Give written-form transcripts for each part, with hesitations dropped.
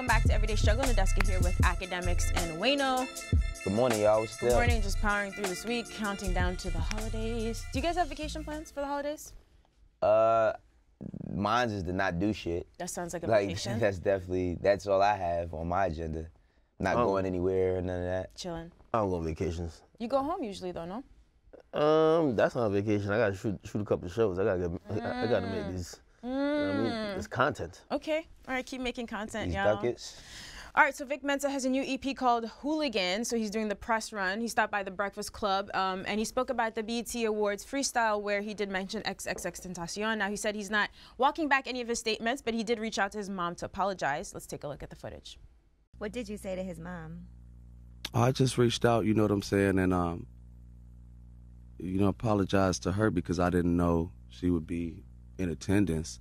welcome back to Everyday Struggle. Nadeska here with Akademiks and Wayno. Good morning, y'all. What's Good morning, just powering through this week, counting down to the holidays. Do you guys have vacation plans for the holidays? Mine is to not do shit. That sounds like a vacation. That's all I have on my agenda. Not going anywhere, none of that. Chilling. I don't go on vacations. You go home usually though, no? That's not a vacation. I gotta shoot a couple of shows. I gotta make these. You know what I mean? This content. Okay. All right, keep making content, These y'all. ducats. All right, so Vic Mensa has a new EP called Hooligans, so he's doing the press run. He stopped by the Breakfast Club, and he spoke about the BET Awards freestyle where he did mention XXXTentacion. Now, he said he's not walking back any of his statements, but he did reach out to his mom to apologize. Let's take a look at the footage. What did you say to his mom? I just reached out, you know what I'm saying, and, you know, apologized to her because I didn't know she would be in attendance.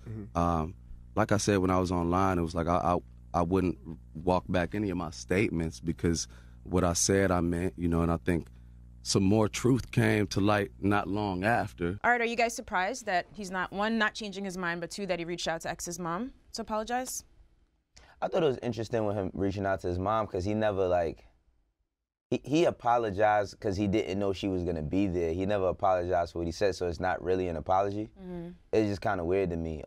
Like I said, when I was online, it was like I wouldn't walk back any of my statements because what I said I meant, you know, and I think some more truth came to light not long after. All right, are you guys surprised that he's not, one, not changing his mind, but two, that he reached out to X's mom to apologize? I thought it was interesting with him reaching out to his mom because he never, like, he apologized because he didn't know she was going to be there. He never apologized for what he said, so it's not really an apology. It's just kind of weird to me.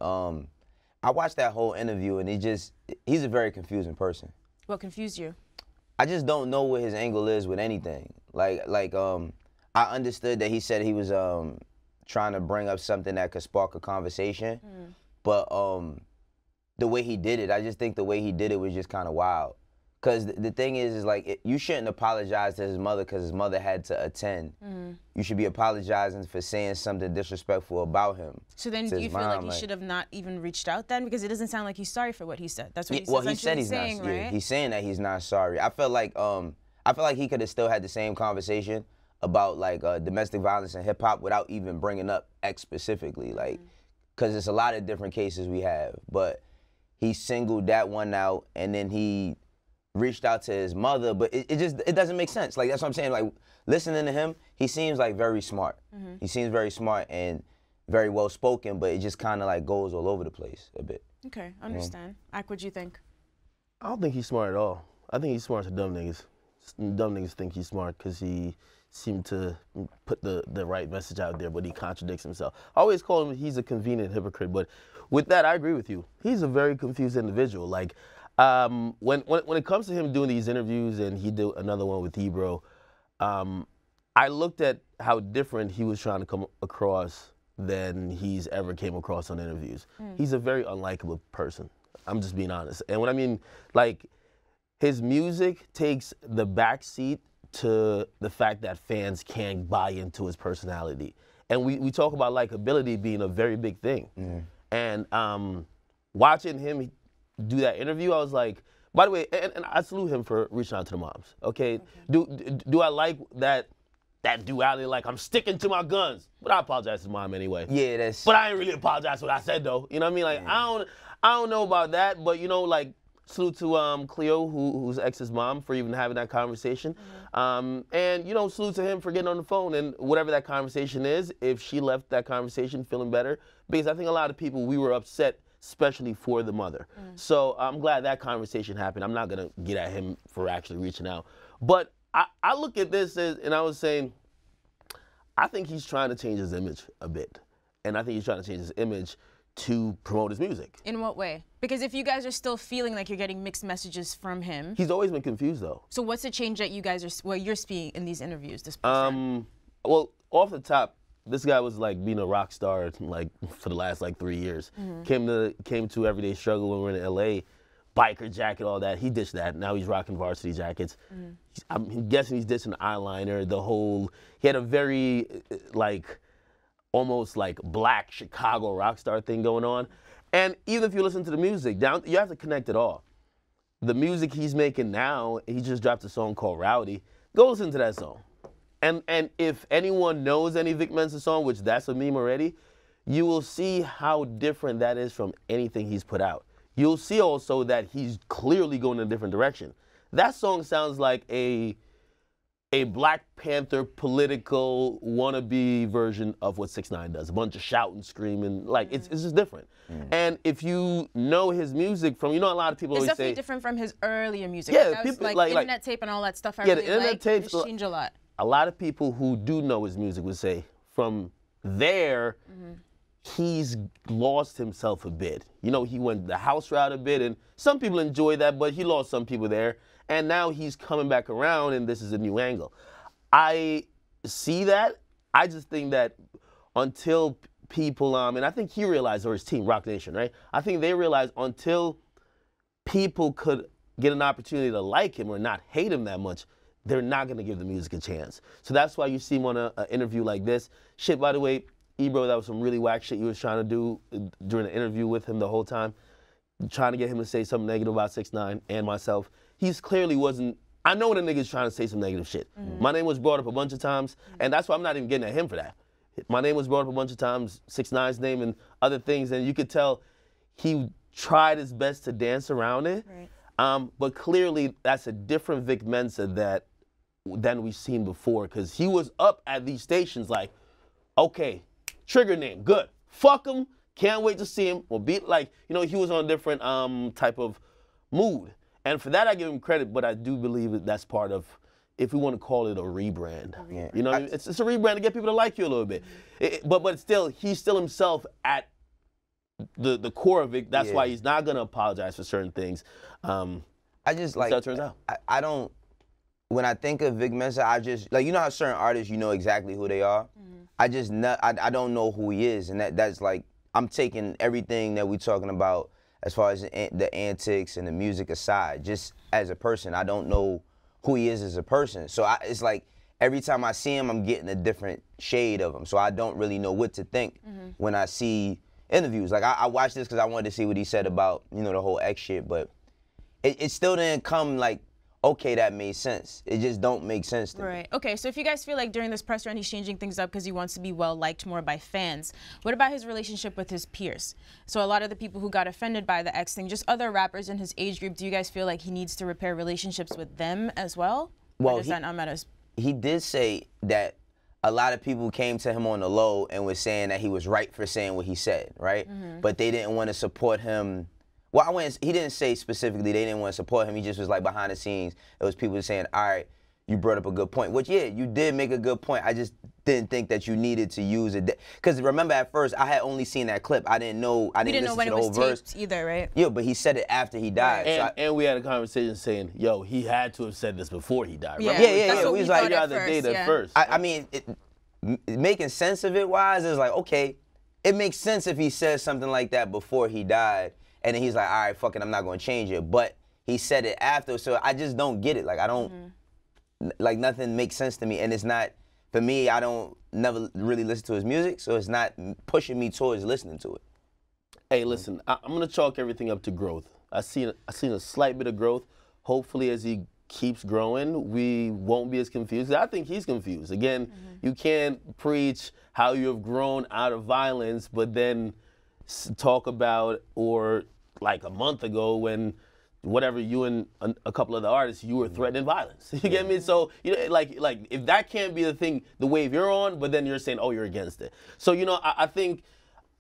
I watched that whole interview, and he's a very confusing person. What confused you? I just don't know what his angle is with anything. I understood that he said he was trying to bring up something that could spark a conversation, but the way he did it, I just think the way he did it was just kind of wild. Because the thing is like, you shouldn't apologize to his mother because his mother had to attend. You should be apologizing for saying something disrespectful about him. So then do you feel like he should have not even reached out then? Because it doesn't sound like he's sorry for what he said. That's what he said he's saying, not. Yeah, he's saying that he's not sorry. I feel like he could have still had the same conversation about like domestic violence and hip hop without even bringing up X specifically, like, because it's a lot of different cases we have. But he singled that one out, and then he reached out to his mother, but it doesn't make sense. Like, that's what I'm saying. Like, listening to him, he seems like very smart. He seems very smart and very well spoken, but it just kind of like goes all over the place a bit. Okay, I understand. Ak, what'd you think? I don't think he's smart at all. I think he's smart to dumb niggas. Dumb niggas think he's smart because he seemed to put the right message out there, but he contradicts himself. I always call him, he's a convenient hypocrite, but with that, I agree with you. He's a very confused individual. Like, when it comes to him doing these interviews, and he did another one with Ebro, I looked at how different he was trying to come across than he's ever came across on interviews. He's a very unlikable person. I'm just being honest. And what I mean, like, his music takes the backseat to the fact that fans can't buy into his personality. And we talk about likability being a very big thing. And watching him do that interview, I was like, by the way, and I salute him for reaching out to the moms. Okay, do I like that duality? Like, I'm sticking to my guns, but I apologize to his mom anyway. Yeah, that's. But I ain't really apologize for what I said though. You know what I mean? Like, I don't know about that, but you know, like, salute to Cleo, who's X's mom, for even having that conversation. And you know, salute to him for getting on the phone and whatever that conversation is. If she left that conversation feeling better, because I think a lot of people, we were upset, especially for the mother. So I'm glad that conversation happened. I'm not gonna get at him for actually reaching out. But I look at this and I was saying, I think he's trying to change his image a bit. And I think he's trying to change his image to promote his music. In what way? Because if you guys are still feeling like you're getting mixed messages from him. He's always been confused though. So what's the change that you guys are, you're seeing in these interviews this person? Well, off the top, this guy was like being a rock star like for the last like 3 years. Came to Everyday Struggle when we were in LA, biker jacket, all that. He ditched that. Now he's rocking varsity jackets. I'm guessing he's ditching the eyeliner, the whole, he had a very like, almost like black Chicago rock star thing going on. And even if you listen to the music, you have to connect it all. The music he's making now, he just dropped a song called Rowdy. Go listen to that song. And if anyone knows any Vic Mensa song, which that's a meme already, you will see how different that is from anything he's put out. You'll see also that he's clearly going in a different direction. That song sounds like a a Black Panther political wannabe version of what 6ix9ine does. A bunch of shouting, screaming, like it's just different. And if you know his music from, you know, a lot of people always say. It's definitely different from his earlier music. Yeah, that people, was like internet tape and all that stuff. I yeah, really the internet tapes. It's changed a lot. A lot of people who do know his music would say from there, he's lost himself a bit. You know, he went the house route a bit, and some people enjoy that, but he lost some people there. And now he's coming back around, and this is a new angle. I see that. I just think that until people, and I think he realized, or his team, Rock Nation, right? I think they realized until people could get an opportunity to like him or not hate him that much, they're not going to give the music a chance. So that's why you see him on an interview like this. Shit, by the way, Ebro, that was some really whack shit you was trying to do during the interview with him the whole time, trying to get him to say something negative about 6ix9ine and myself. He's clearly wasn't. I know when a nigga's trying to say some negative shit. My name was brought up a bunch of times, and that's why I'm not even getting at him for that. My name was brought up a bunch of times, 6ix9ine's name and other things, and you could tell he tried his best to dance around it. Right. But clearly, that's a different Vic Mensa than we've seen before, because he was up at these stations like, okay, trigger name, good. Fuck him, can't wait to see him. Or be like, you know, he was on a different type of mood. And for that, I give him credit, but I do believe that that's part of, if we want to call it a rebrand. Yeah. You know, it's a rebrand to get people to like you a little bit. But still, he's still himself at the core of it. That's why he's not going to apologize for certain things. I just like, that's how it turns out. I don't, when I think of Vic Mensa, I just, like, you know how certain artists, you know exactly who they are? I just, I don't know who he is. And that's like, I'm taking everything that we're talking about as far as the antics and the music aside, just as a person. I don't know who he is as a person. So it's like every time I see him, I'm getting a different shade of him. So I don't really know what to think when I see interviews. Like I watched this because I wanted to see what he said about, you know, the whole X shit, but it still didn't come like, okay, that made sense. It just don't make sense to me. Right. Okay, so if you guys feel like during this press run he's changing things up because he wants to be well-liked more by fans, what about his relationship with his peers? So a lot of the people who got offended by the X thing, just other rappers in his age group, do you guys feel like he needs to repair relationships with them as well? Well, he did say that a lot of people came to him on the low and was saying that he was right for saying what he said, right? But they didn't want to support him. Well, he didn't say specifically they didn't want to support him. He just was like behind the scenes. It was people saying, all right, you brought up a good point. Which, yeah, you did make a good point. I just didn't think that you needed to use it. Because remember at first, I had only seen that clip. I didn't know, I didn't listen to the whole verse. Either, right? Yeah, but he said it after he died. Right. And we had a conversation saying, yo, he had to have said this before he died. Yeah, right? Yeah. We was like, first. I mean, making sense of it wise is like, okay, it makes sense if he says something like that before he died. And then he's like, all right, fuck it, I'm not going to change it. But he said it after, so I just don't get it. Like, I don't, like, nothing makes sense to me. And it's not, for me, I don't never really listen to his music, so it's not pushing me towards listening to it. Hey, listen, I'm going to chalk everything up to growth. I seen a slight bit of growth. Hopefully, as he keeps growing, we won't be as confused. I think he's confused. Again, you can't preach how you have grown out of violence, but then talk about, or like a month ago when whatever, you and a couple of the artists, you were threatening violence. You get me? So, you know, like if that can't be the thing, the wave you're on, but then you're saying, oh, you're against it. So, you know, I think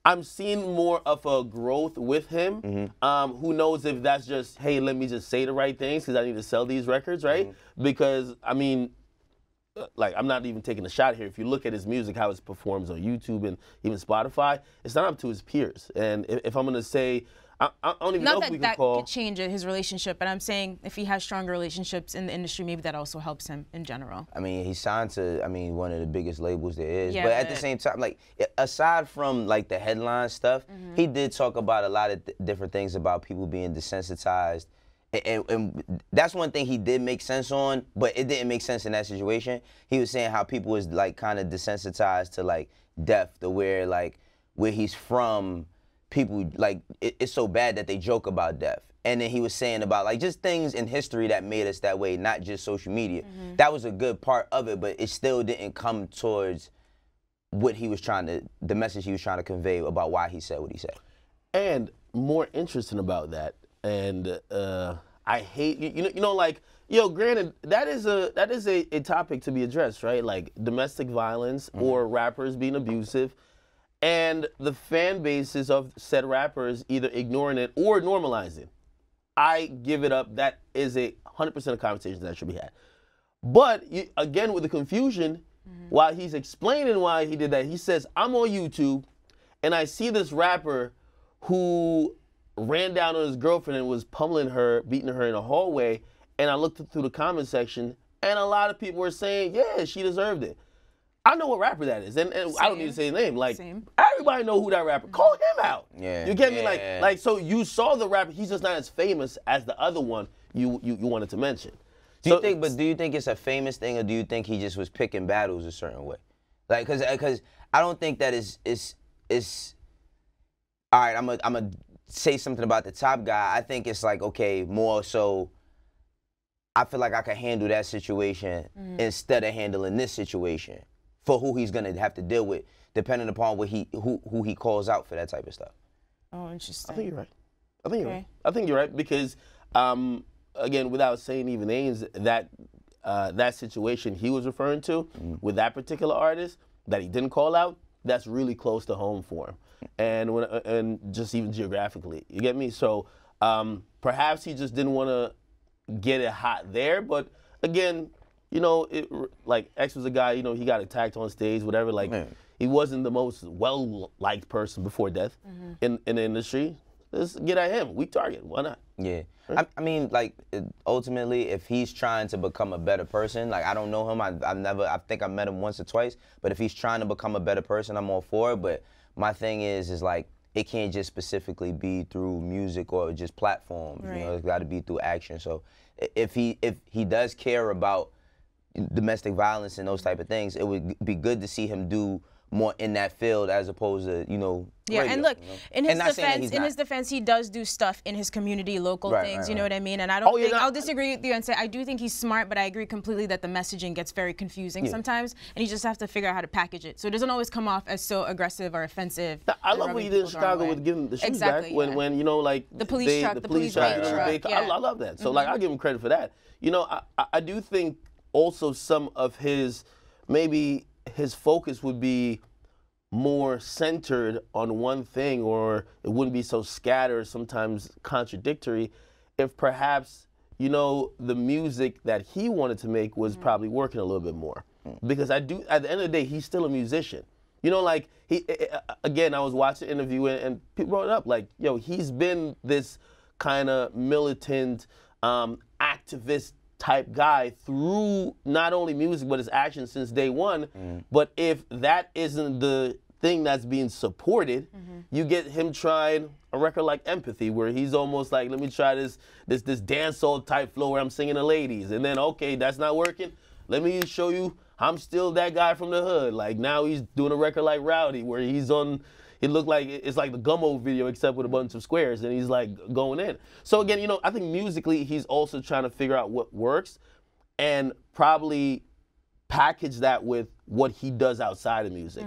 I'm seeing more of a growth with him. Who knows if that's just, hey, let me just say the right things because I need to sell these records, right? Because, I mean, like, I'm not even taking a shot here. If you look at his music, how it performs on YouTube and even Spotify, it's not up to his peers. And if I'm going to say, I don't even know if we can call. Not that could change his relationship, but I'm saying if he has stronger relationships in the industry, maybe that also helps him in general. I mean, he signed to, one of the biggest labels there is. Yeah, but at the same time, like, aside from, like, the headline stuff, he did talk about a lot of different things about people being desensitized. And that's one thing he did make sense on, but it didn't make sense in that situation. He was saying how people was, like, kind of desensitized to, like, death, to where, like, where he's from, people, like, it's so bad that they joke about death. And then he was saying about, like, just things in history that made us that way, not just social media. That was a good part of it, but it still didn't come towards what he was trying to, the message he was trying to convey about why he said what he said. And more interesting about that, and I hate you know like granted that is a topic to be addressed, right? Like domestic violence or rappers being abusive, and the fan bases of said rappers either ignoring it or normalizing. I give it up. That is 100% of conversations that should be had. But again, with the confusion, while he's explaining why he did that, he says, I'm on YouTube and I see this rapper who ran down on his girlfriend and was pummeling her, beating her in a hallway, and I looked through the comment section and a lot of people were saying, yeah, she deserved it. I know what rapper that is, and I don't need to say his name. Like, everybody know who that rapper. Call him out. Yeah. You get me? Like, so you saw the rapper. He's just not as famous as the other one you wanted to mention. Do you think it's a famous thing, or do you think he just was picking battles a certain way? Like, cause I don't think that is all right. I'm gonna say something about the top guy. I think it's like, okay, more so. I feel like I can handle that situation instead of handling this situation for who he's gonna have to deal with, depending upon what who he calls out for that type of stuff. Oh, interesting. I think you're right. I think you're right because, again, without saying even names, that situation he was referring to with that particular artist that he didn't call out, that's really close to home for him, and just even geographically, you get me. So perhaps he just didn't want to get it hot there, but again, like X was a guy, he got attacked on stage, whatever. Like, he wasn't the most well-liked person before death in the industry. Let's get at him. Weak target. Why not? Yeah. I mean, like, ultimately, if he's trying to become a better person, like, I don't know him. I think I met him once or twice. But if he's trying to become a better person, I'm all for it. But my thing is like, it can't just specifically be through music or just platforms. Right. It's got to be through action. So if he does care about domestic violence and those type of things, it would be good to see him do more in that field as opposed to, Yeah, radio, and look, in his defense, he does do stuff in his community, local things, you know what I mean? And I don't think, I'll disagree with you and say, I do think he's smart, but I agree completely that the messaging gets very confusing sometimes, and you just have to figure out how to package it. So it doesn't always come off as so aggressive or offensive. Now, I love what he did in Chicago with giving the shoes back when like the police truck, the police truck. I love that. So like, I'll give him credit for that. I do think also some of maybe his focus would be more centered on one thing, or it wouldn't be so scattered, sometimes contradictory, if perhaps, the music that he wanted to make was probably working a little bit more. Because at the end of the day, he's still a musician. Like, again, I was watching an interview and people brought it up, like, he's been this kind of militant, activist type guy through not only music but his actions since day one. But if that isn't the thing that's being supported, you get him trying a record like Empathy, where he's almost like, let me try this dancehall type flow where I'm singing to ladies, and then okay, that's not working, let me show you I'm still that guy from the hood. Like, now he's doing a record like Rowdy, where it looked like it's like the Gummo video except with a bunch of squares, and he's like going in. So again, I think musically he's also trying to figure out what works and probably package that with what he does outside of music.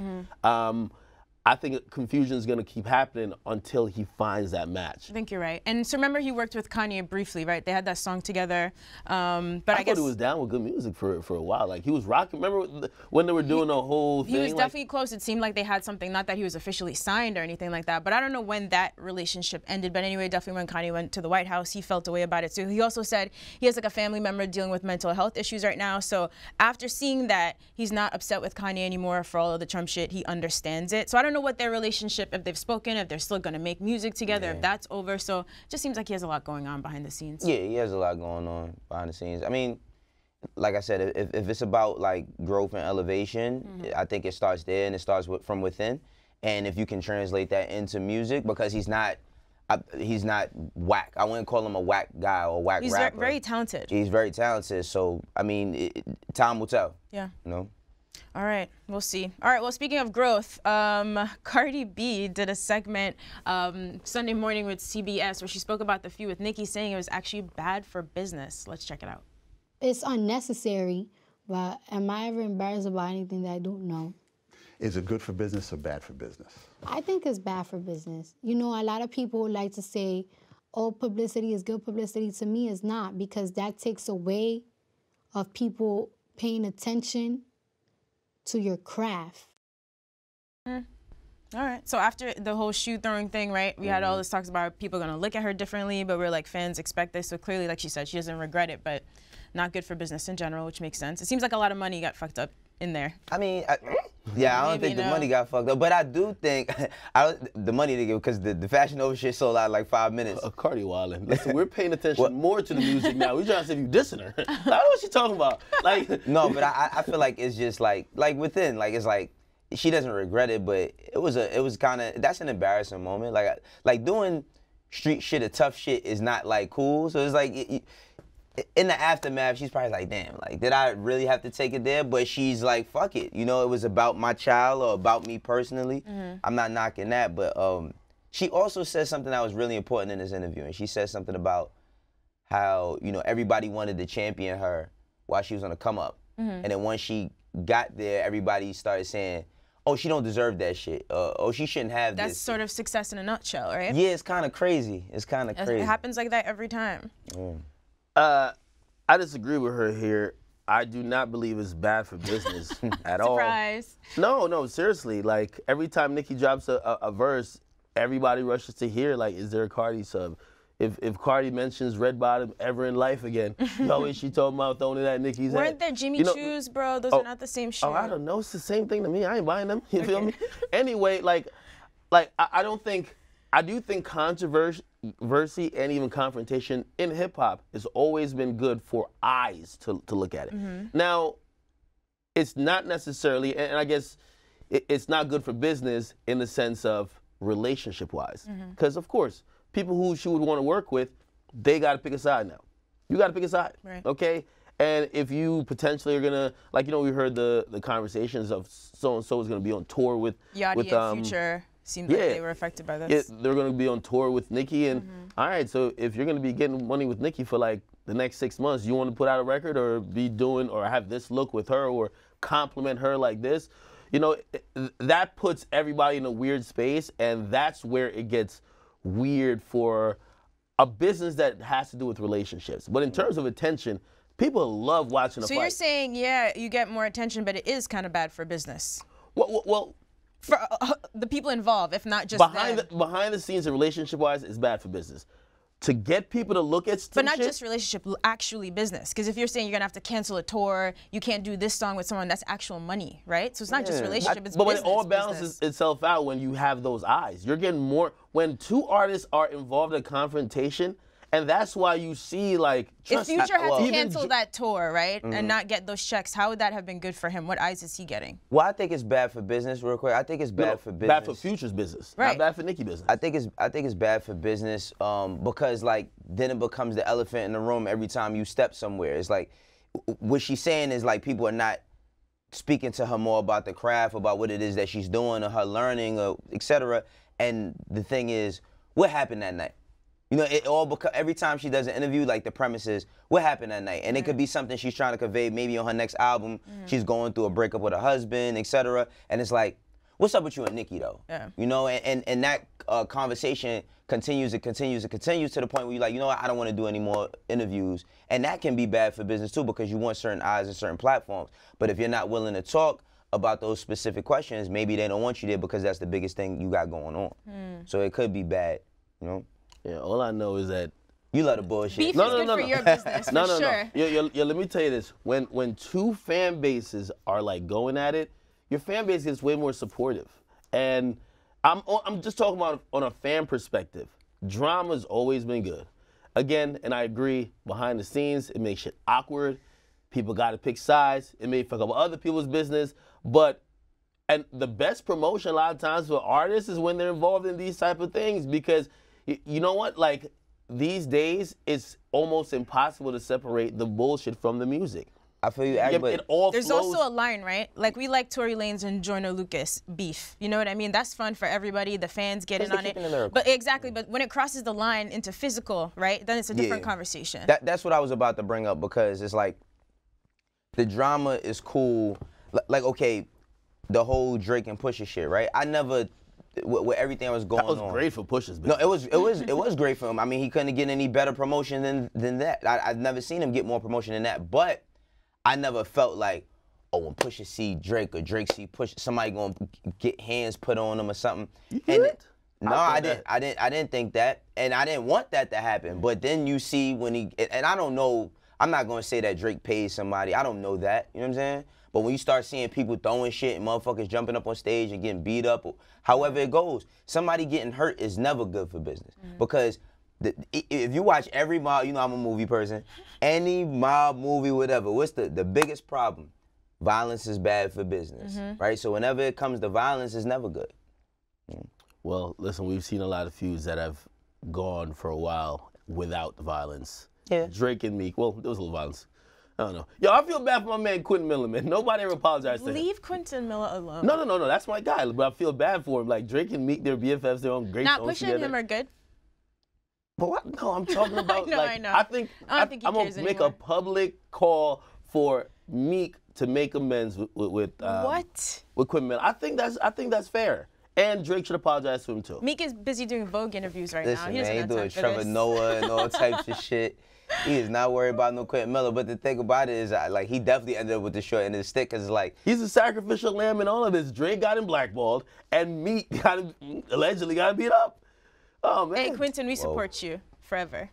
I think confusion is going to keep happening until he finds that match. I think you're right. And so remember, he worked with Kanye briefly, right? They had that song together. But I thought he was down with good music for a while. Like, he was rocking. Remember when they were doing the whole thing? He was definitely close. It seemed like they had something. Not that he was officially signed or anything like that. But I don't know when that relationship ended. But anyway, definitely when Kanye went to the White House, he felt a way about it too. He also said he has like a family member dealing with mental health issues right now. So after seeing that, he's not upset with Kanye anymore for all of the Trump shit. He understands it. So I don't know what their relationship, if they've spoken, if they're still going to make music together, if that's over. So it just seems like he has a lot going on behind the scenes. Yeah, he has a lot going on behind the scenes. I mean, like I said, if it's about like growth and elevation, I think it starts there, and it starts from within. And if you can translate that into music, because he's not whack. I wouldn't call him a whack guy or whack rapper. He's very talented. He's very talented. So, I mean, time will tell. Yeah. All right, we'll see. All right, well, speaking of growth, Cardi B did a segment Sunday morning with CBS where she spoke about the feud with Nicki, saying it was actually bad for business. Let's check it out. It's unnecessary, but am I ever embarrassed about anything that I don't know? Is it good for business or bad for business? I think it's bad for business. A lot of people like to say, all publicity is good publicity. To me, it's not, because that takes away of people paying attention to your craft. All right. So after the whole shoe throwing thing, right, we had all this talks about people going to look at her differently, but we're like, fans expect this. So clearly, like she said, she doesn't regret it, but not good for business in general, which makes sense. It seems like a lot of money got fucked up in there. I mean, yeah, I don't think the money got fucked up, but I do think the money they give, because the Fashion Over shit sold out in like 5 minutes. Cardi wildin'. Listen, we're paying attention more to the music now. We're trying to see if you dissing her. I don't know what she talking about. Like, no, but I feel like it's just like within, like it's like she doesn't regret it, but it was kind of, that's an embarrassing moment. Like doing street shit or tough shit is not like cool. So it's like in the aftermath, she's probably like, damn, like, did I really have to take it there? But she's like, fuck it. You know, it was about my child or about me personally. I'm not knocking that. But she also said something that was really important in this interview. And she said something about how, you know, everybody wanted to champion her while she was on the come up. And then once she got there, everybody started saying, oh, she don't deserve that shit. Oh, she shouldn't have this. That's sort of success in a nutshell, right? Yeah, it's kind of crazy. It's kind of crazy. It happens like that every time. I disagree with her here. I do not believe it's bad for business at all. Surprise. No, seriously. Like, every time Nicki drops a verse, everybody rushes to hear, like, is there a Cardi sub? If Cardi mentions Red Bottom ever in life again, always she talking about throwing it at Nicki's head. Weren't there Jimmy Choos, bro? Those are not the same shoe. Oh, I don't know. It's the same thing to me. I ain't buying them. You feel me? Anyway, like I do think controversy and even confrontation in hip hop has always been good for eyes to look at it. Now, it's not necessarily, and I guess it's not good for business in the sense of relationship-wise. Because, of course, people who she would want to work with, they got to pick a side now. You got to pick a side, okay? And if you potentially are going to, like, you know, we heard the conversations of so-and-so is going to be on tour with Yachty and Future. Seemed like they were affected by this. Yeah, they're going to be on tour with Nicki. And all right, so if you're going to be getting money with Nicki for like the next 6 months, you want to put out a record or be doing or have this look with her or compliment her like this, you know, that puts everybody in a weird space. And that's where it gets weird for a business that has to do with relationships. But in terms of attention, people love watching a fight. So you're saying, yeah, you get more attention, but it is kind of bad for business. Well, for the people involved, if not just behind the scenes and relationship-wise, it's bad for business. To get people to look at some But not shit, just relationship, actually business. Because if you're saying you're going to have to cancel a tour, you can't do this song with someone, that's actual money, right? So it's not just relationship, it's but business. But it all balances itself out when you have those eyes. You're getting more, when two artists are involved in a confrontation, and that's why you see, like, if Future had to cancel that tour, right, and not get those checks, how would that have been good for him? What eyes is he getting? Well, I think it's bad for business, real quick. I think it's bad for business. Bad for Future's business, not bad for Nicki business. I think it's bad for business because, like, then it becomes the elephant in the room every time you step somewhere. It's like, what she's saying is, like, people are not speaking to her more about the craft, about what it is that she's doing, or her learning, or etc. And the thing is, what happened that night? You know, it all because every time she does an interview, like, the premise is, what happened that night? And it could be something she's trying to convey maybe on her next album. She's going through a breakup with her husband, etc. And it's like, what's up with you and Nicki, though? You know, and that conversation continues to the point where you're like, you know what, I don't want to do any more interviews. And that can be bad for business, too, because you want certain eyes and certain platforms. But if you're not willing to talk about those specific questions, maybe they don't want you there because that's the biggest thing you got going on. So it could be bad, you know? Yeah, all I know is that you love the bullshit. Beef is good for your business, for sure. Yeah, let me tell you this. When two fan bases are like going at it, your fan base gets way more supportive. And I'm just talking about on a fan perspective. Drama's always been good. Again, and I agree, behind the scenes, it makes shit awkward. People got to pick sides. It may fuck up other people's business. And the best promotion a lot of times for artists is when they're involved in these type of things, because you know what? Like, these days, it's almost impossible to separate the bullshit from the music. I feel you, but it all there's flows. also a line, right? Like, we like Tory Lanez and Joyner Lucas beef. You know what I mean? That's fun for everybody. The fans get in on it. But exactly, but when it crosses the line into physical, right, then it's a different conversation. That's what I was about to bring up, because it's like, the drama is cool. Like, okay, the whole Drake and Pusha shit, right? I never with everything that was going on. That was great for Pusha's No, business. it was great for him. I mean, he couldn't get any better promotion than that. I've never seen him get more promotion than that. But I never felt like, oh, when Pusha see Drake or Drake see Pusha, somebody gonna get hands put on him or something. No, I didn't think that, and I didn't want that to happen. But then you see when he, and I don't know, I'm not gonna say that Drake paid somebody. I don't know that. You know what I'm saying? But when you start seeing people throwing shit and motherfuckers jumping up on stage and getting beat up, or however it goes, somebody getting hurt is never good for business. Because if you watch every mob, you know I'm a movie person, any mob movie, whatever, what's the biggest problem? Violence is bad for business, right? So whenever it comes to violence, it's never good. Well, listen, we've seen a lot of feuds that have gone for a while without the violence. Yeah. Drake and Meek, well, there was a little violence. I don't know. Yo, I feel bad for my man Quentin Miller, man. Nobody ever apologized to him. Leave Quentin Miller alone. No, that's my guy. But I feel bad for him. Like, Drake and Meek, they're BFFs, they're on great songs Pusha together. and him are good. But what? No, I'm talking about, I know. I think I don't think he I'm going cares to make anymore. a public call for Meek to make amends with Quentin Miller. I think that's fair. And Drake should apologize to him, too. Meek is busy doing Vogue interviews right now. Listen, He doesn't man, have he doing time for Trevor this. Noah and all types of shit. He is not worried about no Quentin Miller. But the thing about it is, like, he definitely ended up with the short end of the stick, because, like, he's a sacrificial lamb in all of this. Drake got him blackballed, and Meek allegedly got him beat up. Oh, man. Hey, Quentin, we support you forever,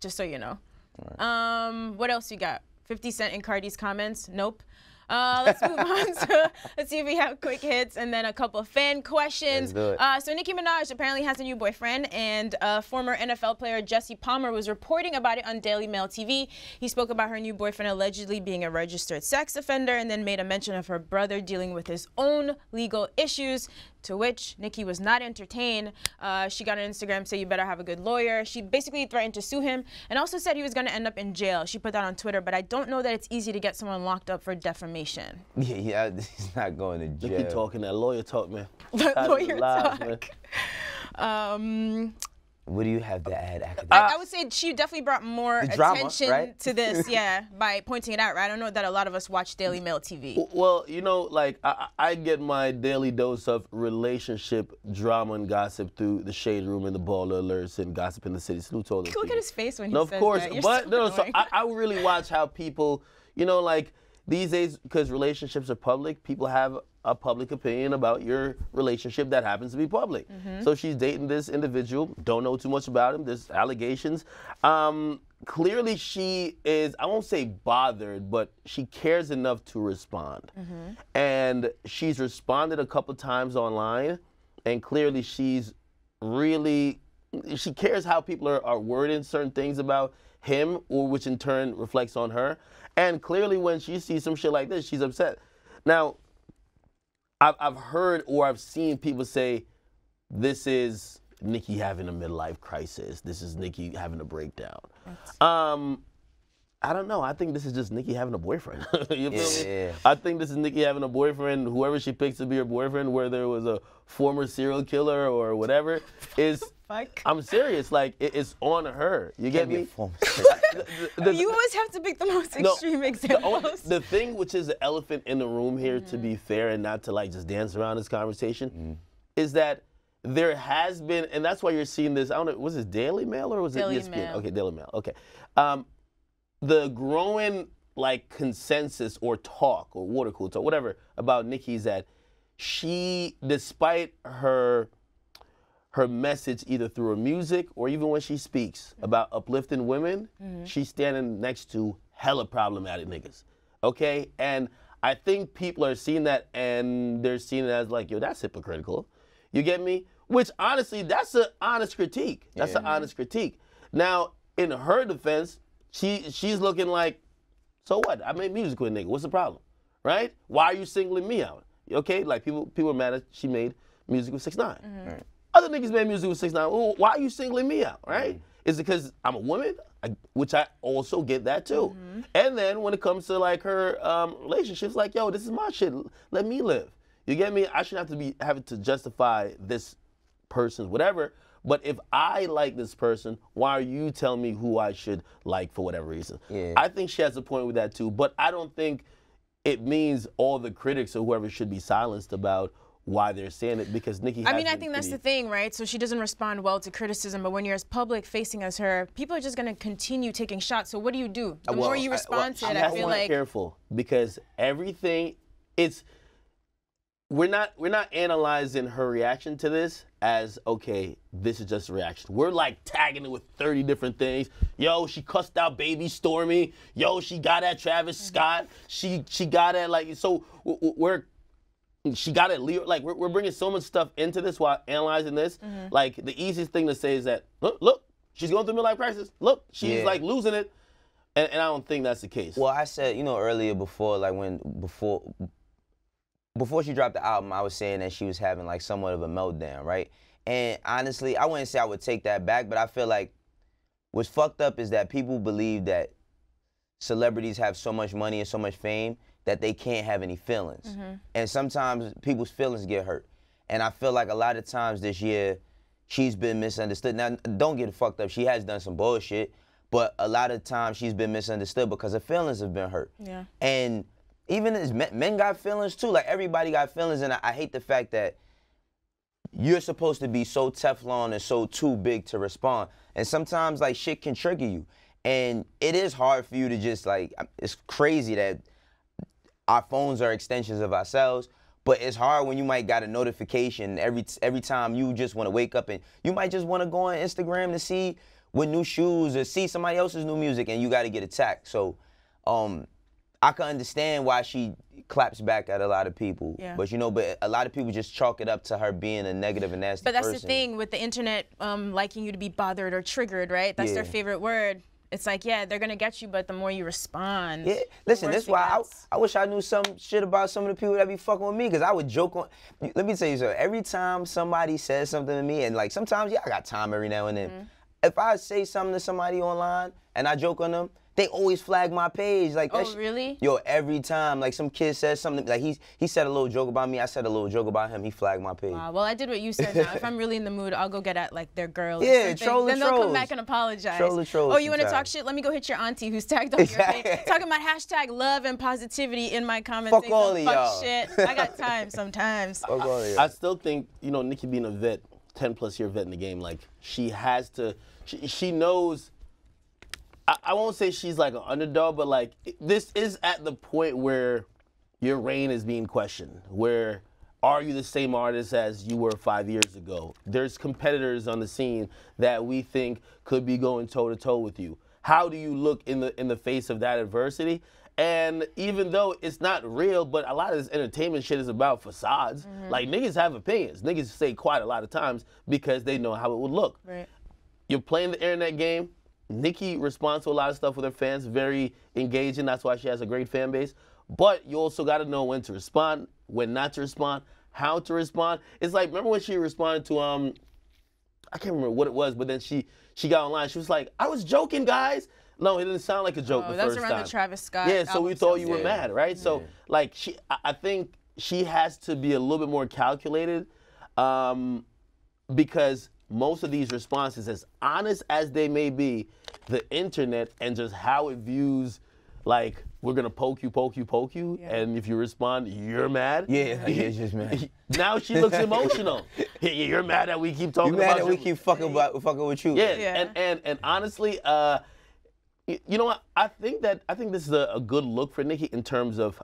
just so you know. Right. What else we got? 50 Cent in Cardi's comments? Nope. Let's move on to, let's see if we have quick hits and then a couple of fan questions. Let's do it. So Nicki Minaj apparently has a new boyfriend, and former NFL player Jessie Palmer was reporting about it on Daily Mail TV. He spoke about her new boyfriend allegedly being a registered sex offender, and then made a mention of her brother dealing with his own legal issues, to which Nicki was not entertained. She got on Instagram, say you better have a good lawyer. She basically threatened to sue him and also said he was going to end up in jail. She put that on Twitter, but I don't know that it's easy to get someone locked up for defamation. Yeah, he's not going to jail. Nicki talking that lawyer talk, man. Lawyer lies, talk. Man. What do you have to add, Akademiks? I would say she definitely brought more drama, attention right? to this, yeah, by pointing it out, right? I don't know that a lot of us watch Daily Mail TV. Well, you know, like, I get my daily dose of relationship drama and gossip through the Shade Room and the Baller Alerts and Gossip in the City. Salute to all those Look people. at his face when he No, says of course, that. You're but so no, so annoying. I really watch how people, you know, like, these days, because relationships are public, people have a public opinion about your relationship that happens to be public. So she's dating this individual, don't know too much about him, there's allegations. Clearly she is, I won't say bothered, but she cares enough to respond. And she's responded a couple times online, and clearly she's really, she cares how people are wording certain things about him, or which in turn reflects on her. And clearly when she sees some shit like this, she's upset. Now, I've heard or I've seen people say, this is Nicki having a midlife crisis. This is Nicki having a breakdown. I don't know. I think this is just Nicki having a boyfriend. You feel me? Yeah. I think this is Nicki having a boyfriend. Whoever she picks to be her boyfriend, whether it was a former serial killer or whatever, is... I'm serious. Like, it's on her. You get me? You always have to pick the most extreme examples. The thing which is the elephant in the room here, to be fair and not to like just dance around this conversation, is that there has been, and that's why you're seeing this, I don't know, was this Daily Mail or was it Daily ESPN? Mail. Okay, Daily Mail, okay. The growing like consensus or talk or water cooler talk, whatever, about Nicki is that she, despite her message either through her music or even when she speaks about uplifting women, she's standing next to hella problematic niggas, okay? And I think people are seeing that and they're seeing it as like, yo, that's hypocritical. You get me? Which honestly, that's an honest critique. That's an honest critique. Now, in her defense, she's looking like, so what? I made music with a nigga. What's the problem? Right? Why are you singling me out? Okay? Like people are mad that she made music with 6ix9ine. Right. Other niggas made music with 6ix9ine. Well, why are you singling me out, right? Is it because I'm a woman? Which I also get that too. And then when it comes to like her relationships, like, yo, this is my shit. Let me live. You get me? I shouldn't have to be having to justify this person's whatever. But if I like this person, why are you telling me who I should like for whatever reason? Yeah. I think she has a point with that too. But I don't think it means all the critics or whoever should be silenced about why they're saying it, because Nicki has I mean, I think that's the thing, right? So she doesn't respond well to criticism, but when you're as public facing as her, people are just going to continue taking shots. So what do you do? The more you respond to it, I feel like... careful, because everything, we're not analyzing her reaction to this as, okay, this is just a reaction. We're like tagging it with 30 different things. Yo, she cussed out Baby Stormy. Yo, she got at Travis Scott. She got at, like, so she got at Leo. Like, we're bringing so much stuff into this while analyzing this. Like, the easiest thing to say is that, look, she's going through a midlife crisis. Look, she's like losing it. And I don't think that's the case. Well, I said, earlier before, like before she dropped the album, I was saying that she was having like somewhat of a meltdown, right? And honestly, I wouldn't say I would take that back, but I feel like what's fucked up is that people believe that celebrities have so much money and so much fame that they can't have any feelings. And sometimes people's feelings get hurt. And I feel like a lot of times this year, she's been misunderstood. Now, don't get it fucked up. She has done some bullshit, but a lot of times she's been misunderstood because her feelings have been hurt. Yeah. And even as men got feelings too, like everybody got feelings, and I hate the fact that you're supposed to be so Teflon and so too big to respond. And sometimes like shit can trigger you. And it is hard for you to just like, it's crazy that our phones are extensions of ourselves, but it's hard when you might got a notification every time you just want to wake up, and you might just want to go on Instagram to see what new shoes or see somebody else's new music, and you got to get attacked. So, I can understand why she claps back at a lot of people, but but a lot of people just chalk it up to her being a negative and nasty person. But that's the thing with the internet liking you to be bothered or triggered, right? That's their favorite word. It's like, yeah, they're gonna get you, but the more you respond, listen, that's why I wish I knew some shit about some of the people that be fucking with me, because I would joke on. Let me tell you something. Every time somebody says something to me, and like sometimes, I got time every now and then. If I say something to somebody online and I joke on them, they always flag my page. Like, oh, really? Yo, every time. Like, some kid says something, like, he said a little joke about me, I said a little joke about him, he flagged my page. Wow, well, I did what you said now. If I'm really in the mood, I'll go get at, like, their girl. Yeah, troll the Then they'll come back and apologize. Troll the trolls. Oh, you want to talk shit? Let me go hit your auntie who's tagged on your page. Talking about hashtag love and positivity in my comments. Fuck all of y'all. Shit. I got time sometimes. Fuck all of y'all. I still think, Nicki being a vet, 10+ year vet in the game, like, she has to, she knows, I won't say she's like an underdog, but like this is at the point where your reign is being questioned. Where are you the same artist as you were 5 years ago? There's competitors on the scene that we think could be going toe to toe with you. How do you look in the face of that adversity? And even though it's not real, but a lot of this entertainment shit is about facades. Like, niggas have opinions. Niggas say quiet a lot of times because they know how it would look. Right. You're playing the internet game. Nicki responds to a lot of stuff with her fans, very engaging. That's why she has a great fan base. But you also got to know when to respond, when not to respond, how to respond. It's like, remember when she responded to, I can't remember what it was, but then she got online. She was like, I was joking, guys. No, it didn't sound like a joke the first time. That's around the Travis Scott. Yeah, so we thought you were mad, right? So, like, I think she has to be a little bit more calculated because most of these responses, as honest as they may be, the internet and just how it views, like, we're going to poke you, and if you respond, you're mad. Yeah, it's just mad. Now she looks emotional. You're mad that we keep talking about you. You're mad that we keep fucking with you. Yeah. And honestly, you know what? I think this is a good look for Nicki in terms of,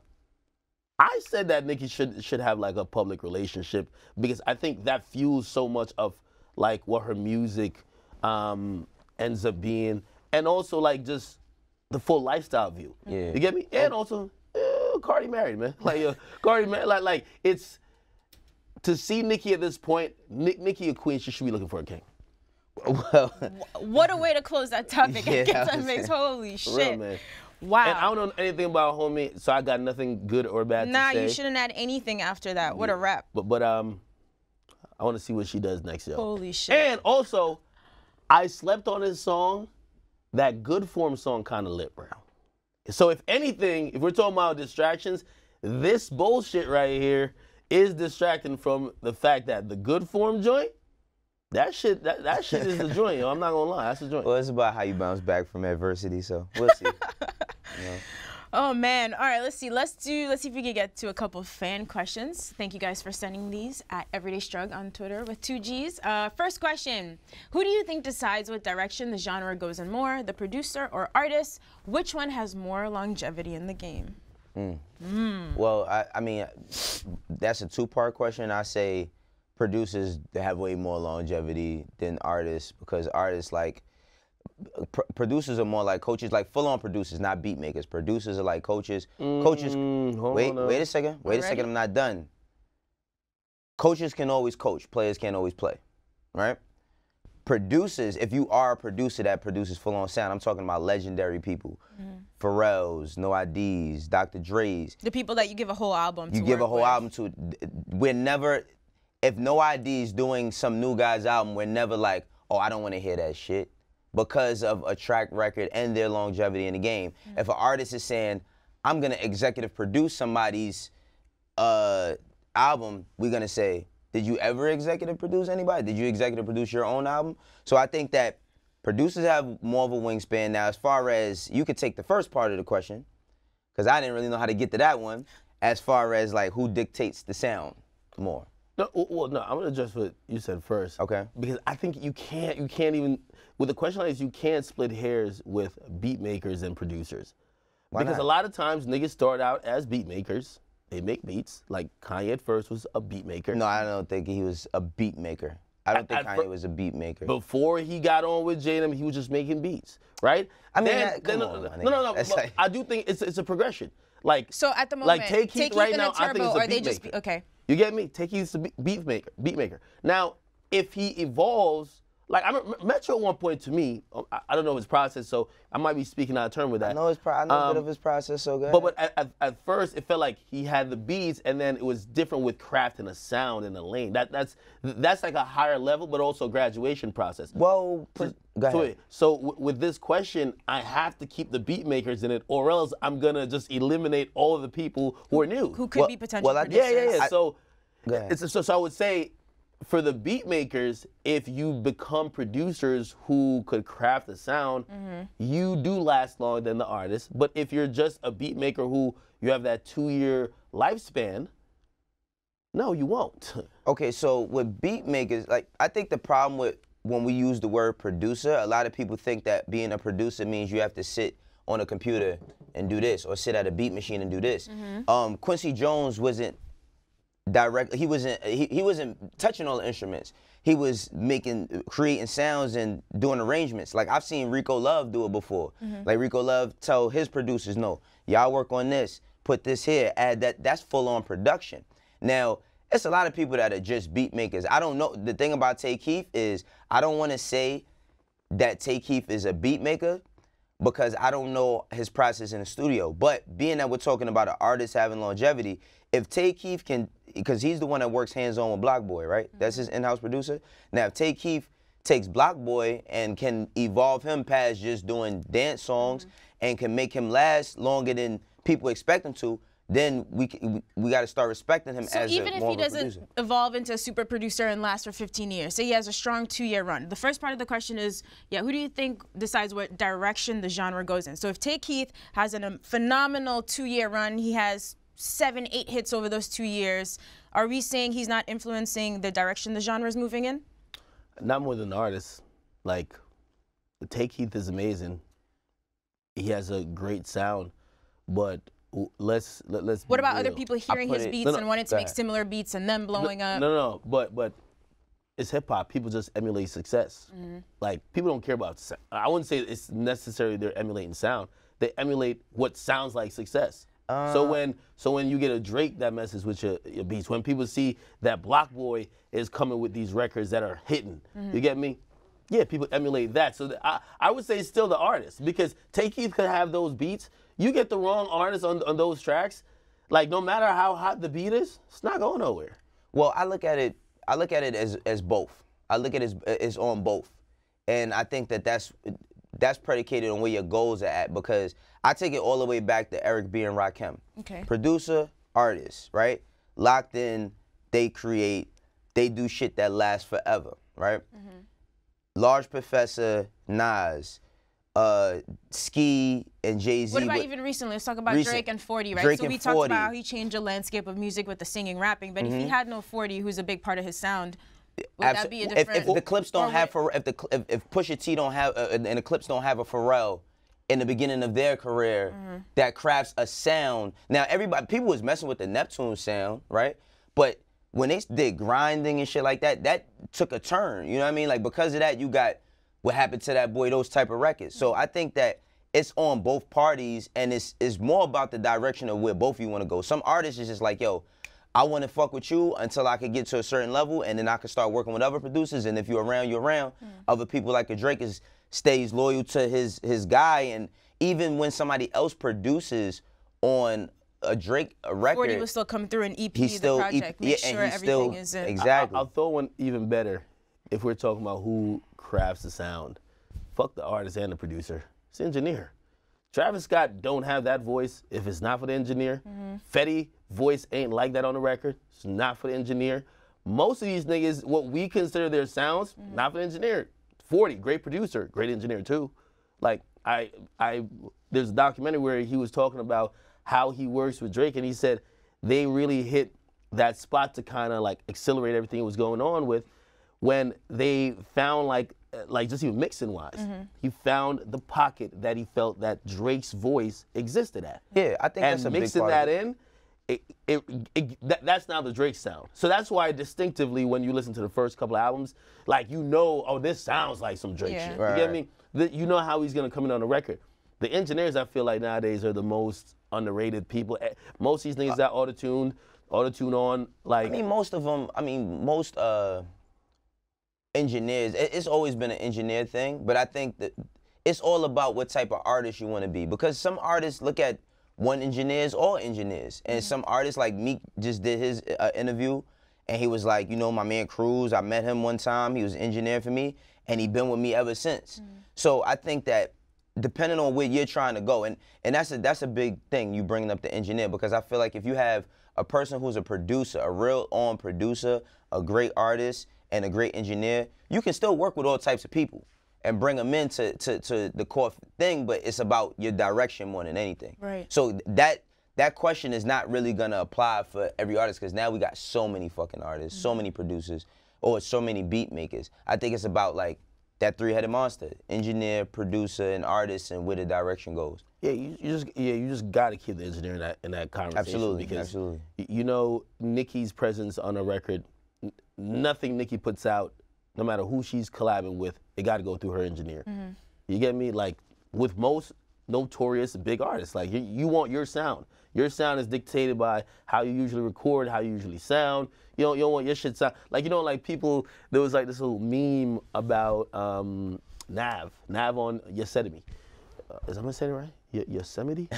I said that Nicki should have like a public relationship, because I think that fuels so much of like what her music ends up being, and also like just the full lifestyle view. Yeah. You get me? And also, Cardi married, man. Like, Cardi married. Like it's, to see Nicki at this point, Nicki a queen, she should be looking for a king. Well, what a way to close that topic. Holy shit. Real, man. Wow. And I don't know anything about homie, so I got nothing good or bad to say. Nah, you shouldn't add anything after that. What a rap. But I want to see what she does next, yo. Holy shit. And also, I slept on this song. That Good Form song kind of lit, bro. So if anything, if we're talking about distractions, this bullshit right here is distracting from the fact that the Good Form joint, that shit is the joint, yo. I'm not gonna lie, that's the joint. Well, it's about how you bounce back from adversity, so we'll see. Oh man. All right, let's see. Let's see if we can get to a couple of fan questions. Thank you guys for sending these at Everyday Strug on Twitter with 2 G's. First question. Who do you think decides what direction the genre goes in more, the producer or artist? Which one has more longevity in the game? Well, I mean, that's a 2-part question. I say producers have way more longevity than artists, because artists, like, producers are more like coaches, like full-on producers, not beat makers. Producers are like coaches. Coaches, wait a second, I'm not done. Coaches can always coach, players can't always play, right? Producers, if you are a producer that produces full-on sound, I'm talking about legendary people. Pharrell's, No IDs, Dr. Dre's. The people that you give a whole album to. You give a whole album to. We're never, if No ID's doing some new guy's album, we're never like, oh, I don't want to hear that shit, because of a track record and their longevity in the game. If an artist is saying, I'm going to executive produce somebody's album, we're going to say, did you ever executive produce anybody? Did you executive produce your own album? So I think that producers have more of a wingspan. Now, as far as, you could take the first part of the question, because I didn't really know how to get to that one, as far as like who dictates the sound more. No, well, no, I'm gonna address what you said first. Okay. Because I think you can't even, with a question like this, you can't split hairs with beat makers and producers. Why because not? a lot of times niggas start out as beat makers. They make beats. Like Kanye at first was a beat maker. No, I don't think he was a beat maker. I don't think Kanye was a beat maker. Before he got on with Jada, he was just making beats, right? I mean, no. Like, I do think it's a progression. Like, so at the moment, like Take Heath right now, I think it's a beat maker. Okay. You get me? Take Heath's a beat maker. Now, if he evolves, like Metro at one point to me, I don't know his process, so I might be speaking out of turn with that. I know a bit of his process, so good. But at first, it felt like he had the beats, and then it was different with craft and a sound and a lane. That's like a higher level, but also graduation process. Well, go ahead. So with this question, I have to keep the beat makers in it, or else I'm gonna just eliminate all of the people who are new. Who could be potential producers. Yeah. So I would say, for the beat makers, if you become producers who could craft a sound, you do last longer than the artist. But if you're just a beat maker who you have that 2-year lifespan, no, you won't. Okay, so with beat makers, like, I think the problem with when we use the word producer, a lot of people think that being a producer means you have to sit on a computer and do this, or sit at a beat machine and do this. Quincy Jones wasn't he wasn't touching all the instruments. He was creating sounds and doing arrangements. Like, I've seen Rico Love do it before. Like, Rico Love tell his producers, no, y'all work on this, put this here, add that. That's full-on production. Now, it's a lot of people that are just beat makers. I don't know. The thing about Take Heath is, I don't want to say that Take Heath is a beat maker, because I don't know his process in the studio. But being that we're talking about an artist having longevity, if Take Heath can, because he's the one that works hands-on with Block Boy, right? That's his in-house producer. Now, if Take Heath takes Block Boy and can evolve him past just doing dance songs and can make him last longer than people expect him to, then we got to start respecting him as a more of a producer. So even if he doesn't evolve into a super producer and last for 15 years, say he has a strong 2-year run. The first part of the question is, who do you think decides what direction the genre goes in? So if Take Heath has a phenomenal 2-year run, he has 7, 8 hits over those 2 years, are we saying he's not influencing the direction the genre is moving in? Not more than the artist. Like, Take Heath is amazing. He has a great sound, but let's what about other people hearing his beats and wanting to make similar beats and then blowing up? No, but it's hip-hop. People just emulate success. Like, people don't care about sound. I wouldn't say it's necessarily they're emulating sound. They emulate what sounds like success. So when you get a Drake that messes with your beats, when people see that Block Boy is coming with these records that are hitting, you get me? Yeah, people emulate that. So I would say it's still the artist, because Take Heath could have those beats. You get the wrong artist on those tracks, like, no matter how hot the beat is, it's not going nowhere. Well, I look at it as both. I look at it as on both, and I think that's predicated on where your goals are at, because I take it all the way back to Eric B and Rakim. Okay. Producer, artist, right? Locked in, they create, they do shit that lasts forever, right? Large Professor, Nas, Ski and Jay-Z. What about even recently? Let's talk about Drake and 40, right? Drake so we and talked 40. about how he changed the landscape of music with the singing, rapping. But if he had no 40, who's a big part of his sound, would that be a different? If the clips don't have, if Pusha T don't have, and the clips don't have a Pharrell in the beginning of their career that crafts a sound. Now people was messing with the Neptune sound, right? But when they did grinding and shit like that, that took a turn. You know what I mean? Like because of that, you got What Happened to That Boy, those type of records. So I think that it's on both parties, and it's more about the direction of where both of you want to go. Some artists is just like, yo, I want to fuck with you until I can get to a certain level, and then I can start working with other producers. And if you're around, you're around. Other people like a Drake stays loyal to his guy, and even when somebody else produces on a Drake record, 40 will still come through an EP, he's still the project, make sure everything is in. Exactly. I'll throw one even better. If we're talking about who crafts the sound, fuck the artist and the producer. It's the engineer. Travis Scott don't have that voice if it's not for the engineer. Fetty voice ain't like that on the record. It's not for the engineer. Most of these niggas, what we consider their sounds, not for the engineer. 40, great producer, great engineer too. Like there's a documentary where he was talking about how he works with Drake, and he said they really hit that spot to kind of like accelerate everything that was going on with when they found like just even mixing wise, he found the pocket that he felt that Drake's voice existed at. Yeah, I think that's a big part of it. And mixing that in, that's now the Drake sound. So that's why distinctively when you listen to the first couple of albums, like you know, oh, this sounds like some Drake shit. Right. You get me? You know how he's gonna come in on the record. The engineers, I feel like nowadays are the most underrated people. Most of these niggas got auto-tune on. Like I mean, most of them. I mean, most engineers. It's always been an engineer thing, but I think that it's all about what type of artist you want to be. Because some artists look at one engineers, all engineers, and some artists like Meek just did his interview, and he was like, you know, my man Cruz. I met him one time. He was an engineer for me, and he been with me ever since. So I think that depending on where you're trying to go, and that's a big thing, you bringing up the engineer, because I feel like if you have a person who's a producer, a real on producer, a great artist, and a great engineer, you can still work with all types of people and bring them into the core thing, but it's about your direction more than anything. Right. So that question is not really gonna apply for every artist, because now we got so many fucking artists, so many producers, or so many beat makers. I think it's about like that three-headed monster: engineer, producer, and artist, and where the direction goes. Yeah, you just gotta keep the engineer in that conversation. Absolutely, because absolutely. You know, Nicki's presence on a record, nothing Nicki puts out, no matter who she's collabing with, it got to go through her engineer. You get me? Like with most notorious big artists, like you want your sound. Your sound is dictated by how you usually record, how you usually sound. You don't want your shit sound like, you know, like people. There was like this little meme about Nav on Yosemite. Is I'm gonna say it right? Yosemite?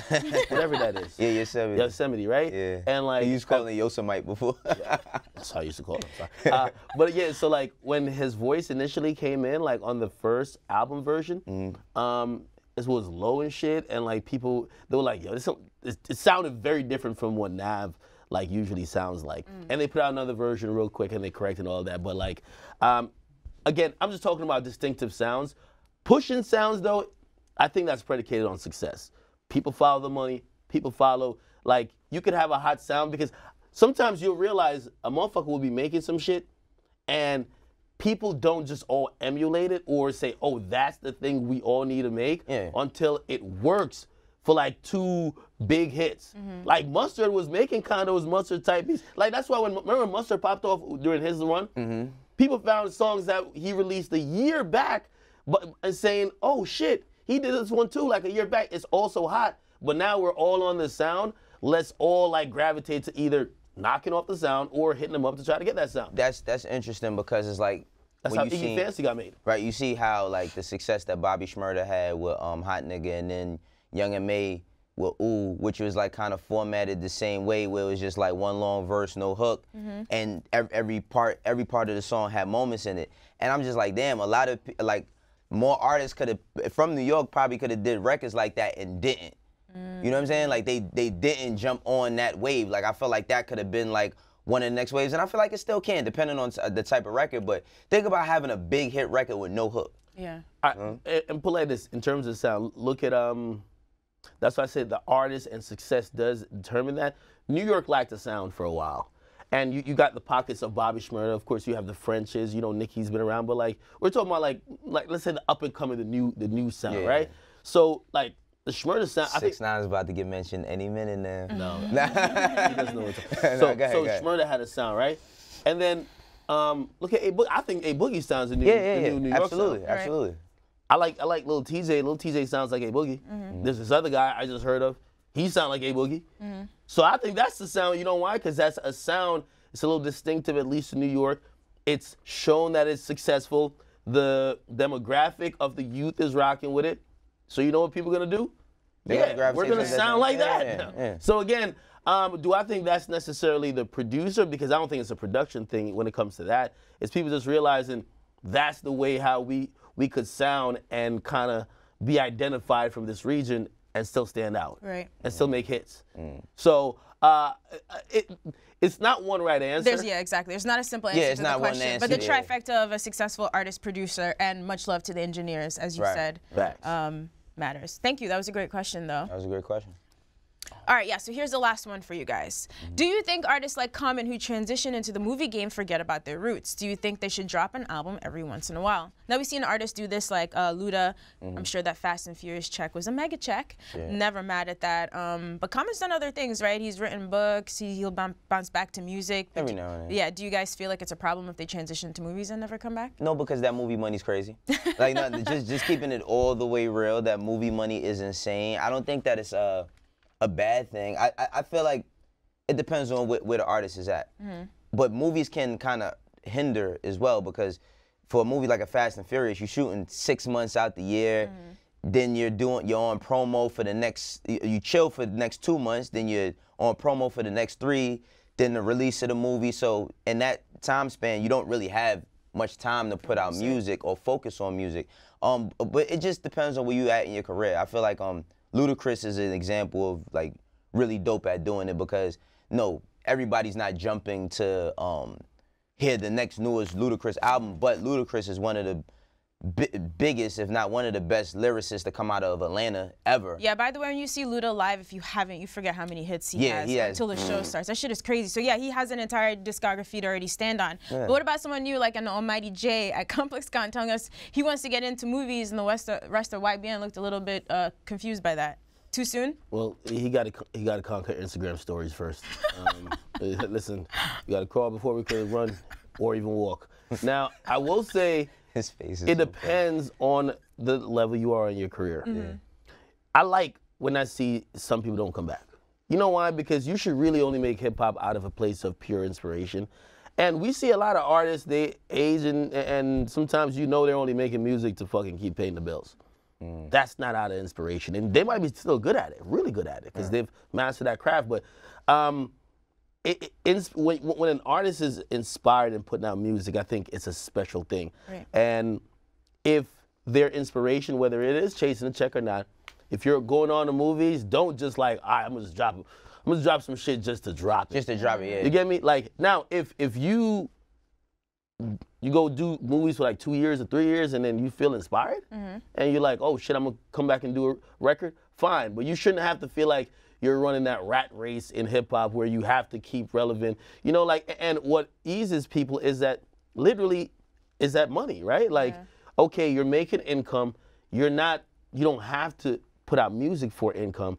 Whatever that is. Yeah, Yosemite. Yosemite, right? Yeah. And like you used to call it Yosemite before. That's how I used to call it. But yeah, so like when his voice initially came in, like on the first album version, it was low and shit, and like people, they were like, yo, it sounded very different from what Nav like usually sounds like. And they put out another version real quick and they corrected all that. But like, again, I'm just talking about distinctive sounds. Pushing sounds though, I think that's predicated on success. People follow the money, people follow, like you could have a hot sound, because sometimes you'll realize a motherfucker will be making some shit and people don't just all emulate it or say, oh, that's the thing we all need to make until it works for like 2 big hits. Like Mustard was making kind of those Mustard type beats. Like that's why remember Mustard popped off during his run? People found songs that he released a year back and saying, oh shit, he did this one too like a year back. It's also hot, but now we're all on the sound. Let's all like gravitate to either knocking off the sound or hitting them up to try to get that sound. That's interesting, because it's like, that's how Iggy Fancy got made. Right, you see how like the success that Bobby Shmurda had with Hot Nigga, and then Young M.A. with Ooh, which was like kind of formatted the same way, where it was just like one long verse, no hook, and every part of the song had moments in it. And I'm just like, damn, a lot of like more artists could have from New York probably could have did records like that and didn't. You know what I'm saying? Like they didn't jump on that wave. Like I feel like that could have been like one of the next waves, and I feel like it still can, depending on the type of record. But think about having a big hit record with no hook. Yeah. And put like this, in terms of sound, look at, that's why I said the artist and success does determine that. New York lacked a sound for a while. And you got the pockets of Bobby Shmurda. Of course, you have the Frenches. You know, Nicki's been around, but like we're talking about like let's say the up and coming, the new sound, right? So like the Shmurda sound. 6ix9ine is about to get mentioned any minute now. No, he doesn't know what to So Shmurda had a sound, right? And then look at A Boogie. I think A Boogie sounds a new New York sound. Absolutely. I like Lil TJ. Lil TJ sounds like A Boogie. There's this other guy I just heard of. He sound like A Boogie. So I think that's the sound. You know why? Because that's a sound. It's a little distinctive, at least in New York. It's shown that it's successful. The demographic of the youth is rocking with it. So you know what people are gonna do? We're gonna sound like that. So again, do I think that's necessarily the producer? Because I don't think it's a production thing when it comes to that. It's people just realizing that's the way how we could sound and kind of be identified from this region and still stand out, right? And still make hits. So it's not one right answer. Exactly. There's not a simple answer to the question. But the trifecta of a successful artist, producer, and much love to the engineers, as you said, matters. Thank you. That was a great question, though. That was a great question. All right, so here's the last one for you guys. Do you think artists like Common who transition into the movie game forget about their roots? Do you think they should drop an album every once in a while? Now, we've seen artists do this like Luda. I'm sure that Fast and Furious check was a mega check. Never mad at that. But Common's done other things, right? He's written books. He'll bounce back to music. Every now and then. Yeah, do you guys feel like it's a problem if they transition to movies and never come back? No, because that movie money's crazy. Like, no, just keeping it all the way real, that movie money is insane. I don't think that it's a bad thing. I feel like it depends on where the artist is at. But movies can kind of hinder as well, because for a movie like a Fast and Furious, you're shooting 6 months out the year, then you're on promo for the next, you chill for the next 2 months, then you're on promo for the next 3, then the release of the movie. So in that time span, you don't really have much time to put out music or focus on music. But it just depends on where you at in your career. I feel like Ludacris is an example of like really dope at doing it, because no, everybody's not jumping to hear the next newest Ludacris album, but Ludacris is one of the biggest, if not one of the best lyricists to come out of Atlanta ever. Yeah, by the way, when you see Luda live, if you haven't, you forget how many hits he has until the show starts. That shit is crazy. So yeah, he has an entire discography to already stand on. But what about someone new like an Almighty J at ComplexCon telling us he wants to get into movies, and the rest of YBN looked a little bit confused by that? Too soon? Well, he got to conquer Instagram stories first. Listen, you got to crawl before we can run or even walk. Now, I will say, his face is it depends on the level you are in your career. I like when I see some people don't come back. You know why? Because you should really only make hip hop out of a place of pure inspiration. And we see a lot of artists, they age and sometimes you know they're only making music to fucking keep paying the bills. That's not out of inspiration. And they might be still good at it, really good at it, because they've mastered that craft. But when an artist is inspired and putting out music, I think it's a special thing. And if their inspiration, whether it is chasing a check or not, if you're going on to movies, don't just like, all right, I'm gonna drop some shit just to drop it. Just to drop it, yeah. You get me? Like, now, if you go do movies for like 2 years or 3 years and then you feel inspired and you're like, oh shit, I'm gonna come back and do a record, fine. But you shouldn't have to feel like you're running that rat race in hip hop where you have to keep relevant. You know, like, and what eases people is that literally is that money, right? Like, okay, you're making income. You don't have to put out music for income.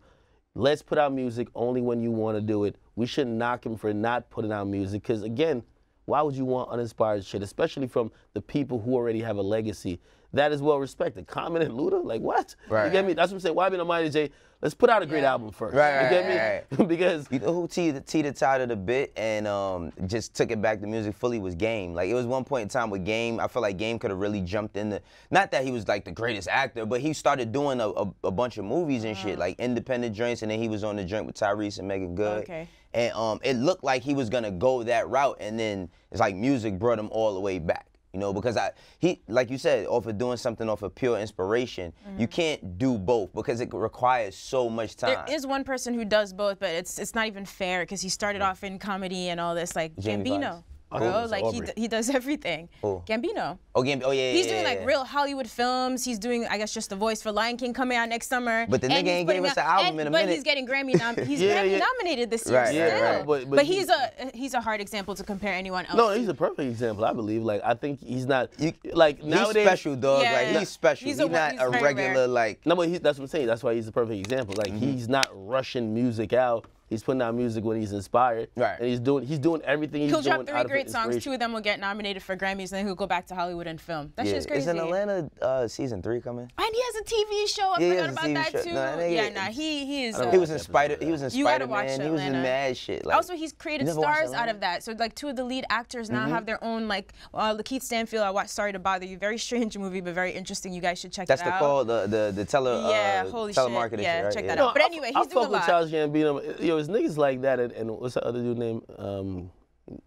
Let's put out music only when you want to do it. We shouldn't knock him for not putting out music, because again, why would you want uninspired shit, especially from the people who already have a legacy that is well respected? Common and Luda, like what? You get me? That's what I'm saying. Why be Almighty J? Let's put out a great album first. You get me? Because you know who teeter-totted a bit and just took it back to music fully was Game. Like, it was one point in time with Game, I feel like Game could have really jumped in not that he was like the greatest actor, but he started doing a bunch of movies and shit, like independent joints, and then he was on the joint with Tyrese and Megan Good. And it looked like he was gonna go that route, and then it's like music brought him all the way back. You know, because he, like you said, off of doing something off of pure inspiration, you can't do both because it requires so much time. There is one person who does both, but it's not even fair, because he started off in comedy and all this, like Jamie Gambino. Foxx. bro. Like he does everything. Who? Gambino. Oh, Gambino. Oh, yeah, He's yeah, doing yeah, like real Hollywood films. He's doing, I guess, just the voice for Lion King coming out next summer. But the nigga ain't gave us an album in a minute. But he's getting Grammy nominated this year Right, still. right. But he's a hard example to compare anyone else. No, he's a perfect example. I believe. Like I think he's not like nowadays. He's special, dog. Yeah. Like he's special. He's not a regular rare. like. No, but that's what I'm saying. That's why he's a perfect example. Like he's not rushing music out. He's putting out music when he's inspired. Right. And he's doing everything he's He'll doing. drop 3 great songs. 2 of them will get nominated for Grammys, and then he'll go back to Hollywood and film. That shit's crazy. Isn't Atlanta season 3 coming? And he has a TV show. I forgot about that too. He is. He was in Spider. He was in You gotta watch Spider-Man. He was in mad shit. Like, also, he's created stars out of that. So like 2 of the lead actors now have their own like. Lakeith Stanfield. I watched Sorry to Bother You. Very strange movie, but very interesting. You guys should check it out. That's called the telemarketing shit, yeah, right? check that out. But anyway, he's doing a lot. I fuck with Childish Gambino. Yo, it's niggas like that, and what's the other dude name?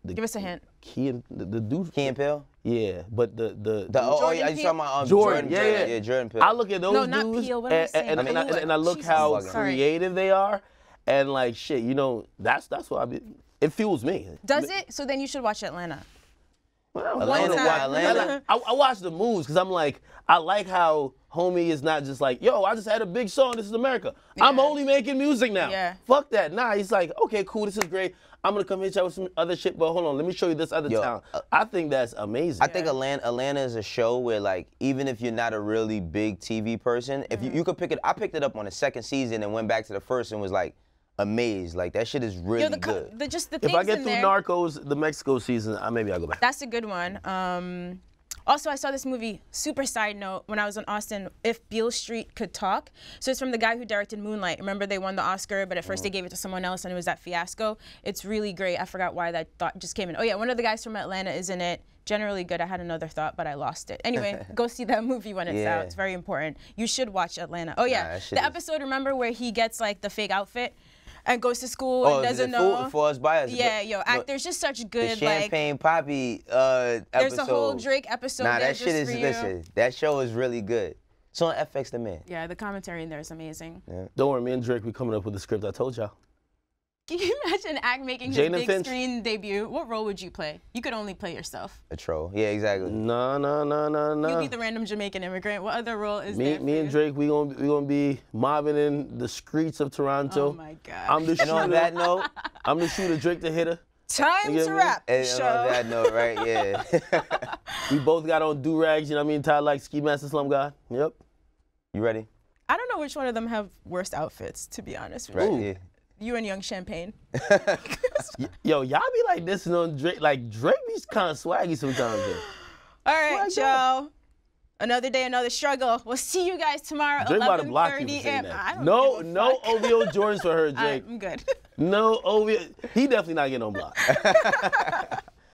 Give us a hint. The dude. Key and Peele? Yeah, but the you talking about Jordan, Jordan Peele. I look at those dudes not Peele, what am I saying? and I look how creative they are, and like shit, you know, that's what it fuels me. Does it? So then you should watch Atlanta. Well, Atlanta. I watch the moves because I'm like, I like how homie is not just like, yo, I just had a big song, this is America. Yeah. I'm only making music now. Yeah. Fuck that. Nah, he's like, okay, cool, this is great. I'm gonna come hit you with some other shit, but hold on, let me show you this other town. I think that's amazing. I think Atlanta is a show where like, even if you're not a really big TV person, if you could pick it, I picked it up on the 2nd season and went back to the 1st and was like, amazed. Like that shit is really good. If I get through Narcos, the Mexico season, maybe I'll go back. That's a good one. Also, I saw this movie, super side note, when I was in Austin, If Beale Street Could Talk. So it's from the guy who directed Moonlight. Remember they won the Oscar, but at first they gave it to someone else and it was that fiasco. It's really great. I forgot why that thought just came in. Oh yeah, one of the guys from Atlanta is in it. Generally good. I had another thought, but I lost it. Anyway, go see that movie when it's out. It's very important. You should watch Atlanta. Oh yeah, the episode, remember, where he gets like the fake outfit? And goes to school and doesn't know. For us bias. Yeah, yo, there's just such good, the Champagne Poppy there's episode. a whole Drake episode. Nah, that shit is, listen, that show is really good. It's on FX The Man. Yeah, the commentary in there is amazing. Yeah. Don't worry, me and Drake, we coming up with the script I told y'all. Can you imagine Act making his big screen debut? What role would you play? You could only play yourself. A troll. Yeah, exactly. No. You be the random Jamaican immigrant. What other role is there? Me and Drake, we gonna be mobbing in the streets of Toronto. Oh my God. I'm the shooter. And on that note, I'm the shooter, Drake the hitter. Time to wrap the show. On that note, right? Yeah. We both got on do-rags, you know what I mean? Tied like Ski Master Slum God. Yep. You ready? I don't know which one of them have worst outfits, to be honest with you. Right, yeah. You and Young Champagne. Yo, y'all be like this on Drake. Like, Drake be kind of swaggy sometimes. All right, y'all. Another day, another struggle. We'll see you guys tomorrow, 11:30 a.m. No OVO Jordans for her, Drake. I'm good. No OVO. He definitely not getting on block.